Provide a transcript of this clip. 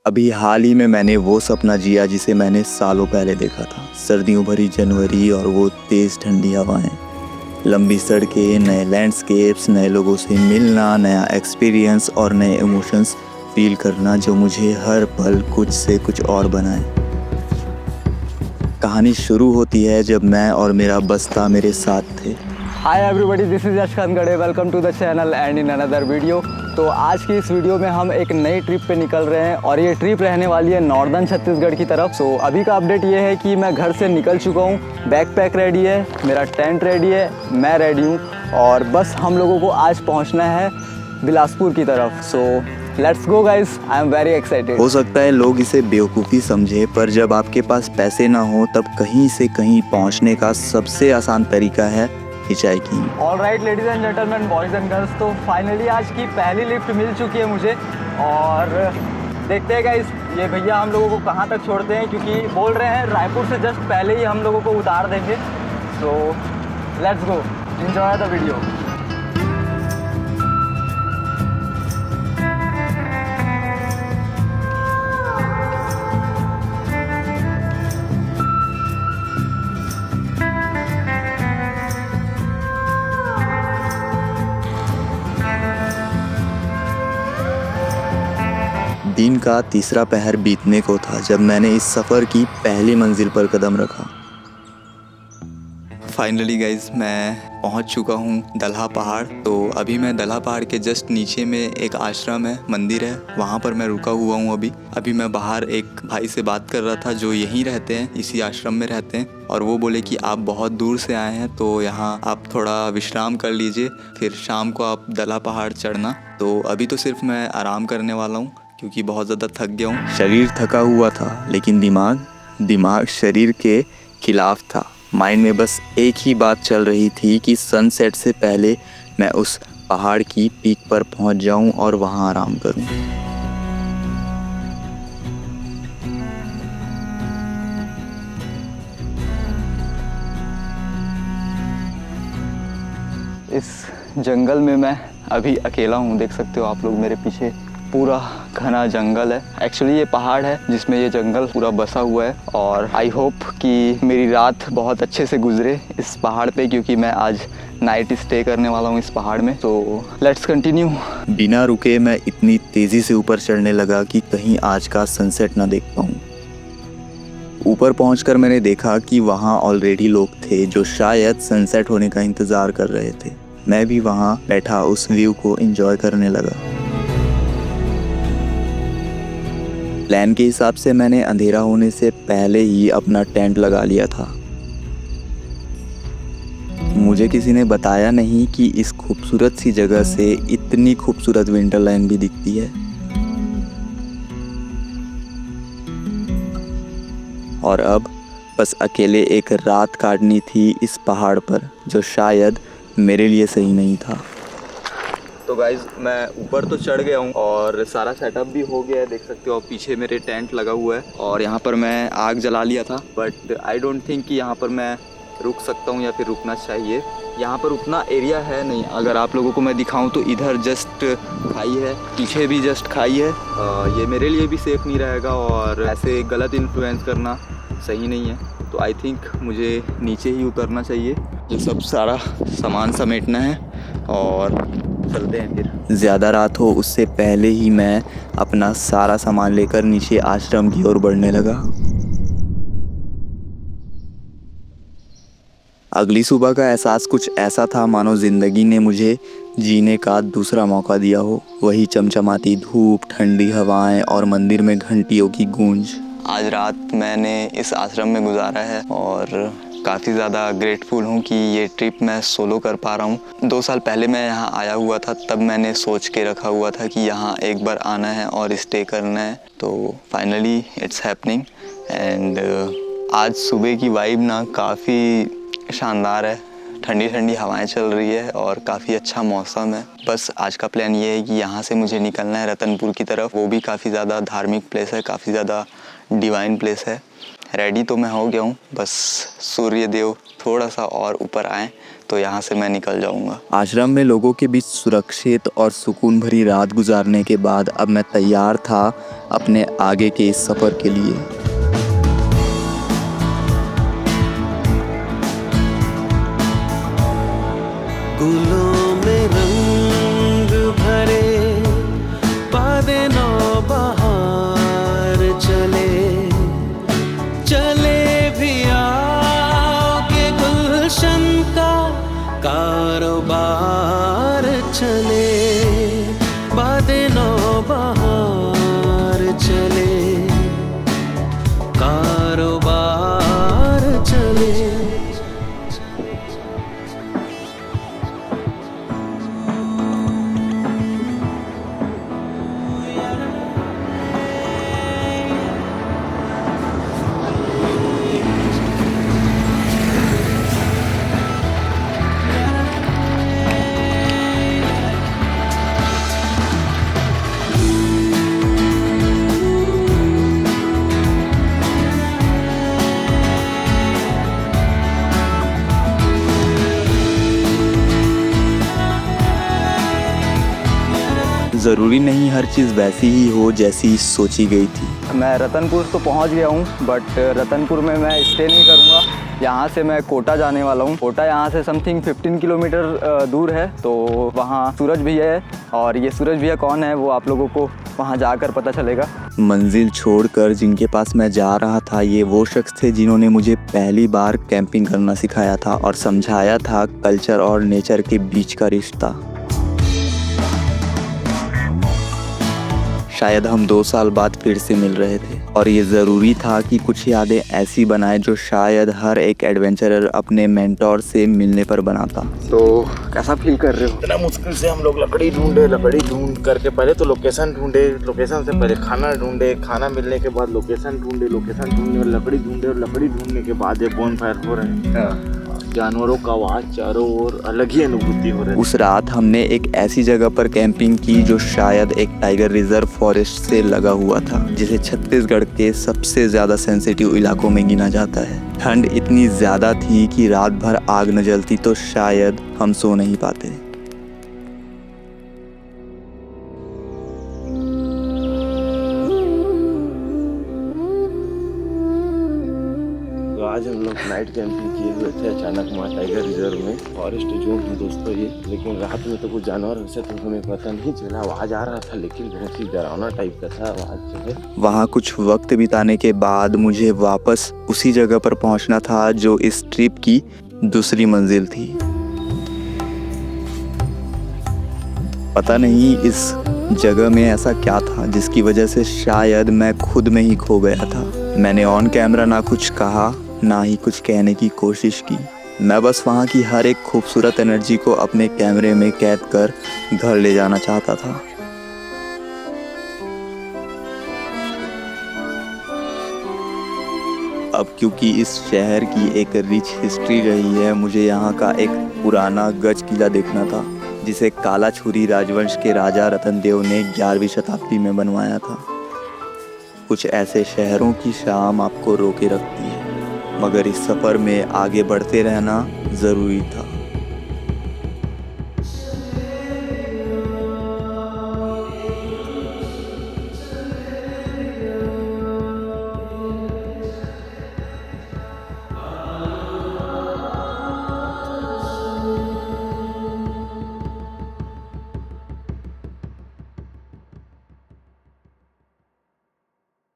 अभी हाल ही में मैंने वो सपना जिया जिसे मैंने सालों पहले देखा था। सर्दियों भरी जनवरी और वो तेज़ ठंडी हवाएं, लंबी सड़कें, नए लैंडस्केप्स, नए लोगों से मिलना, नया एक्सपीरियंस और नए इमोशंस फील करना जो मुझे हर पल कुछ से कुछ और बनाए। कहानी शुरू होती है जब मैं और मेरा बस्ता मेरे साथ थे। Hi everybody, this is Yash Khangade. Welcome to the channel and in another video. तो आज की इस वीडियो में हम एक नई ट्रिप पे निकल रहे हैं और ये ट्रिप रहने वाली है नॉर्दर्न छत्तीसगढ़ की तरफ। सो अभी का अपडेट ये है कि मैं घर से निकल चुका हूँ, बैकपैक रेडी है, मेरा टेंट रेडी है, मैं रेडी हूँ और बस हम लोगों को आज पहुँचना है बिलासपुर की तरफ। So let's go guys, I am very excited. हो सकता है लोग इसे बेवकूफ़ी समझे, पर जब आपके पास पैसे ना हो तब कहीं से कहीं पहुंचने का सबसे आसान तरीका है hitchhiking. Alright ladies and gentleman, boys and girls, तो फाइनली आज की पहली लिफ्ट मिल चुकी है मुझे और देखते हैं गाइस ये भैया हम लोगों को कहाँ तक छोड़ते हैं, क्योंकि बोल रहे हैं रायपुर से जस्ट पहले ही हम लोगों को उतार देंगे। So let's go, enjoy the video. दिन का तीसरा पहर बीतने को था जब मैंने इस सफ़र की पहली मंजिल पर कदम रखा। फाइनली गाइज मैं पहुंच चुका हूं दल्हा पहाड़। तो अभी मैं दल्हा पहाड़ के जस्ट नीचे में एक आश्रम है, मंदिर है, वहां पर मैं रुका हुआ हूं। अभी मैं बाहर एक भाई से बात कर रहा था जो यहीं रहते हैं, इसी आश्रम में रहते हैं, और वो बोले कि आप बहुत दूर से आए हैं तो यहाँ आप थोड़ा विश्राम कर लीजिए, फिर शाम को आप दल्हा पहाड़ चढ़ना। तो अभी तो सिर्फ मैं आराम करने वाला हूँ क्योंकि बहुत ज़्यादा थक गया हूँ। शरीर थका हुआ था लेकिन दिमाग शरीर के खिलाफ था। माइंड में बस एक ही बात चल रही थी कि सनसेट से पहले मैं उस पहाड़ की पीक पर पहुंच जाऊं और वहां आराम करूं। इस जंगल में मैं अभी अकेला हूँ, देख सकते हो आप लोग मेरे पीछे पूरा घना जंगल है। एक्चुअली ये पहाड़ है जिसमें ये जंगल पूरा बसा हुआ है और आई होप कि मेरी रात बहुत अच्छे से गुजरे इस पहाड़ पे, क्योंकि मैं आज नाइट स्टे करने वाला हूँ इस पहाड़ में। तो लेट्स कंटिन्यू। बिना रुके मैं इतनी तेज़ी से ऊपर चढ़ने लगा कि कहीं आज का सनसेट ना देख पाऊँ। ऊपर पहुंचकर मैंने देखा कि वहाँ ऑलरेडी लोग थे जो शायद सनसेट होने का इंतज़ार कर रहे थे। मैं भी वहाँ बैठा उस व्यू को एंजॉय करने लगा। प्लान के हिसाब से मैंने अंधेरा होने से पहले ही अपना टेंट लगा लिया था। मुझे किसी ने बताया नहीं कि इस खूबसूरत सी जगह से इतनी खूबसूरत विंटरलैंड भी दिखती है। और अब बस अकेले एक रात काटनी थी इस पहाड़ पर, जो शायद मेरे लिए सही नहीं था। तो गाइज मैं ऊपर तो चढ़ गया हूँ और सारा सेटअप भी हो गया है, देख सकते हो। पीछे मेरे टेंट लगा हुआ है और यहाँ पर मैं आग जला लिया था, बट आई डोंट थिंक कि यहाँ पर मैं रुक सकता हूँ या फिर रुकना चाहिए। यहाँ पर उतना एरिया है नहीं। अगर आप लोगों को मैं दिखाऊँ तो इधर जस्ट खाई है, पीछे भी जस्ट खाई है। ये मेरे लिए भी सेफ़ नहीं रहेगा और ऐसे गलत इन्फ्लुएंस करना सही नहीं है। तो आई थिंक मुझे नीचे ही उतरना चाहिए। ये सब सारा सामान समेटना है और चलते हैं फिर। ज़्यादा रात हो उससे पहले ही मैं अपना सारा सामान लेकर नीचे आश्रम की ओर बढ़ने लगा। अगली सुबह का एहसास कुछ ऐसा था मानो ज़िंदगी ने मुझे जीने का दूसरा मौका दिया हो। वही चमचमाती धूप, ठंडी हवाएं और मंदिर में घंटियों की गूंज। आज रात मैंने इस आश्रम में गुजारा है और काफ़ी ज़्यादा ग्रेटफुल हूँ कि ये ट्रिप मैं सोलो कर पा रहा हूँ। 2 साल पहले मैं यहाँ आया हुआ था, तब मैंने सोच के रखा हुआ था कि यहाँ एक बार आना है और स्टे करना है। तो फाइनली इट्स हैपनिंग एंड आज सुबह की वाइब ना काफ़ी शानदार है। ठंडी ठंडी हवाएं चल रही है और काफ़ी अच्छा मौसम है। बस आज का प्लान ये है कि यहाँ से मुझे निकलना है रतनपुर की तरफ। वो भी काफ़ी ज़्यादा धार्मिक प्लेस है, काफ़ी ज़्यादा डिवाइन प्लेस है रेडी तो मैं हो गया हूँ, बस सूर्य देव थोड़ा सा और ऊपर आए तो यहाँ से मैं निकल जाऊँगा। आश्रम में लोगों के बीच सुरक्षित और सुकून भरी रात गुजारने के बाद अब मैं तैयार था अपने आगे के इस सफ़र के लिए। गुलों में रंग भरे बादे नौ बहार चले चले भी आगे गुलशन का कारोबार चले बादे नौ बहार चले कारोबार चले। ज़रूरी नहीं हर चीज़ वैसी ही हो जैसी सोची गई थी। मैं रतनपुर तो पहुंच गया हूं, बट रतनपुर में मैं स्टे नहीं करूंगा। यहाँ से मैं कोटा जाने वाला हूँ। कोटा यहाँ से समथिंग 15 किलोमीटर दूर है। तो वहाँ सूरज भैया है, और ये सूरज भैया कौन है वो आप लोगों को वहाँ जाकर पता चलेगा। मंजिल छोड़कर जिनके पास मैं जा रहा था ये वो शख्स थे जिन्होंने मुझे पहली बार कैंपिंग करना सिखाया था और समझाया था कल्चर और नेचर के बीच का रिश्ता। शायद हम 2 साल बाद फिर से मिल रहे थे और ये ज़रूरी था कि कुछ यादें ऐसी बनाए जो शायद हर एक एडवेंचरर अपने मेंटोर से मिलने पर बनाता। तो कैसा फील कर रहे हो? इतना मुश्किल से हम लोग लकड़ी ढूंढ करके पहले तो लोकेशन ढूंढे, लोकेशन से पहले खाना ढूंढे, खाना मिलने के बाद लोकेशन ढूंढे, लोकेशन ढूंढने और लकड़ी ढूंढे और लकड़ी ढूंढने के बाद ये बोनफायर हो रहे हैं। जानवरों का आवाज़ चारों ओर अलग ही अनुभूति हो रही है। उस रात हमने एक ऐसी जगह पर कैंपिंग की जो शायद एक टाइगर रिजर्व फॉरेस्ट से लगा हुआ था, जिसे छत्तीसगढ़ के सबसे ज़्यादा सेंसिटिव इलाकों में गिना जाता है। ठंड इतनी ज़्यादा थी कि रात भर आग न जलती तो शायद हम सो नहीं पाते। आज हम लोग नाइट कैंपिंग किए हुए थे अचानक वहाँ टाइगर रिजर्व में। फॉरेस्ट जोन है दोस्तों ये, लेकिन रात में तो कुछ जानवर वैसे तो हमें पता नहीं चला। आवाज़ आ रहा था लेकिन बहुत ही डरावना टाइप का था आवाज़ जो है। वहाँ कुछ वक्त बिताने के बाद मुझे वापस उसी जगह पर पहुँचना था जो इस ट्रिप की दूसरी मंजिल थी। पता नहीं इस जगह में ऐसा क्या था जिसकी वजह से शायद मैं खुद में ही खो गया था। मैंने ऑन कैमरा ना कुछ कहा ना ही कुछ कहने की कोशिश की। मैं बस वहाँ की हर एक खूबसूरत एनर्जी को अपने कैमरे में कैद कर घर ले जाना चाहता था। अब क्योंकि इस शहर की एक रिच हिस्ट्री रही है, मुझे यहाँ का एक पुराना गज किला देखना था जिसे कालाछुरी राजवंश के राजा रतनदेव ने 11वीं शताब्दी में बनवाया था। कुछ ऐसे शहरों की शाम आपको रोके रखती है, मगर इस सफ़र में आगे बढ़ते रहना ज़रूरी था।